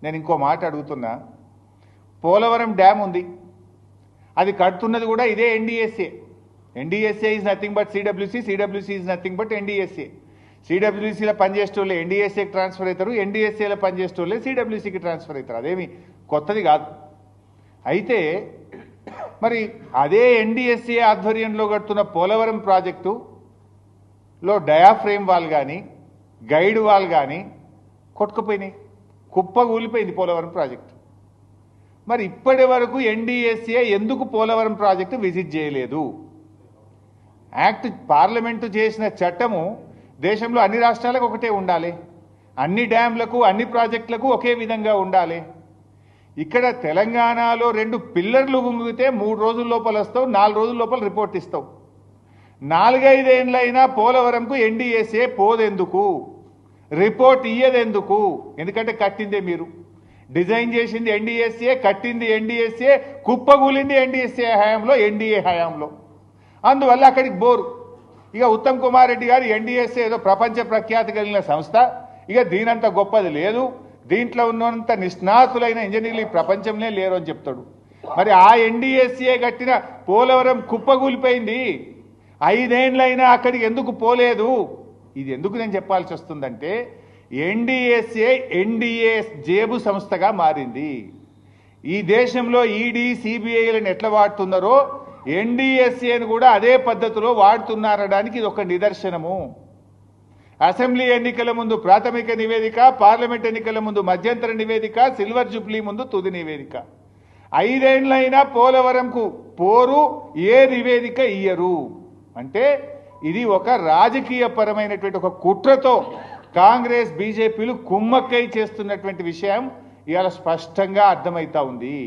నేను ఇంకో మాట అడుగుతున్నా, పోలవరం డ్యామ్ ఉంది, అది కడుతున్నది కూడా ఇదే NDSA. NDSA is nothing but CWC, CWC is nothing but NDSA. సిడబ్ల్యూసీలో పనిచేసేటోళ్ళే ఎన్డీఎస్ఏకి ట్రాన్స్ఫర్ అవుతారు, ఎన్డీఎస్ఏలో పనిచేసేటోళ్ళే సిడబ్ల్యూసీకి ట్రాన్స్ఫర్ అవుతారు. అదేమి కొత్తది కాదు. అయితే మరి అదే ఎన్డీఎస్ఏ ఆధ్వర్యంలో కడుతున్న పోలవరం ప్రాజెక్టులో డయాఫ్రేమ్ వాల్ కానీ గైడ్ వాల్ కానీ కొట్టుకుపోయినాయి, కుప్పగూలిపోయింది పోలవరం ప్రాజెక్టు. మరి ఇప్పటి వరకు ఎన్డీఎస్ఏ ఎందుకు పోలవరం ప్రాజెక్టు విజిట్ చేయలేదు? యాక్ట్ పార్లమెంటు చేసిన చట్టము దేశంలో అన్ని రాష్ట్రాలకు ఒకటే ఉండాలి, అన్ని డ్యామ్లకు అన్ని ప్రాజెక్టులకు ఒకే విధంగా ఉండాలి. ఇక్కడ తెలంగాణలో 2 పిల్లర్లు గుంగితే 3 రోజుల లోపల వస్తావు, 4 రోజుల లోపల రిపోర్ట్ ఇస్తావు. 4-5 ఏళ్ళైనా పోలవరంకు ఎన్డీఎస్ఏ పోదెందుకు, రిపోర్ట్ ఇయ్యదెందుకు? ఎందుకంటే కట్టిందే మీరు, డిజైన్ చేసింది ఎన్డీఎస్ఏ, కట్టింది ఎన్డీఎస్ఏ, కుప్పగూలింది ఎన్డీఎస్ఏ హయాంలో, ఎన్డీఏ హయాంలో. అందువల్ల అక్కడికి బోరు. ఇక ఉత్తమ్ కుమార్ రెడ్డి గారు ఎన్డీఎస్ఏ ఏదో ప్రపంచ ప్రఖ్యాతి కలిగిన సంస్థ, ఇక దీనంత గొప్పది లేదు, దీంట్లో ఉన్నంత నిష్ణాతులైన ఇంజనీర్లు ఈ ప్రపంచంలో లేరు అని చెప్తాడు. మరి ఆ ఎన్డీఎస్ఏ కట్టిన పోలవరం కుప్పగూలిపోయింది, 5 ఏళ్ళైనా అక్కడికి ఎందుకు పోలేదు? ఇది ఎందుకు నేను చెప్పాల్సి వస్తుందంటే, ఎన్డీఎస్ఏ ఎన్డీఏ జేబు సంస్థగా మారింది. ఈ దేశంలో ఈడీ సిబిఐలను ఎట్లా వాడుతున్నారో ఎన్డీఎస్ఏను కూడా అదే పద్ధతిలో వాడుతున్నారనడానికి ఇది ఒక నిదర్శనము. అసెంబ్లీ ఎన్నికల ముందు ప్రాథమిక నివేదిక, పార్లమెంట్ ఎన్నికల ముందు మధ్యంతర నివేదిక, సిల్వర్ జూబ్లీ ముందు తుది నివేదిక. 5 ఏళ్ళైనా పోలవరంకు పోరు, ఏ నివేదిక ఇయ్యరు. అంటే ఇది ఒక రాజకీయపరమైనటువంటి ఒక కుట్రతో కాంగ్రెస్ బీజేపీలు కుమ్మక్కై చేస్తున్నటువంటి విషయం ఇవాళ స్పష్టంగా అర్థమవుతా ఉంది.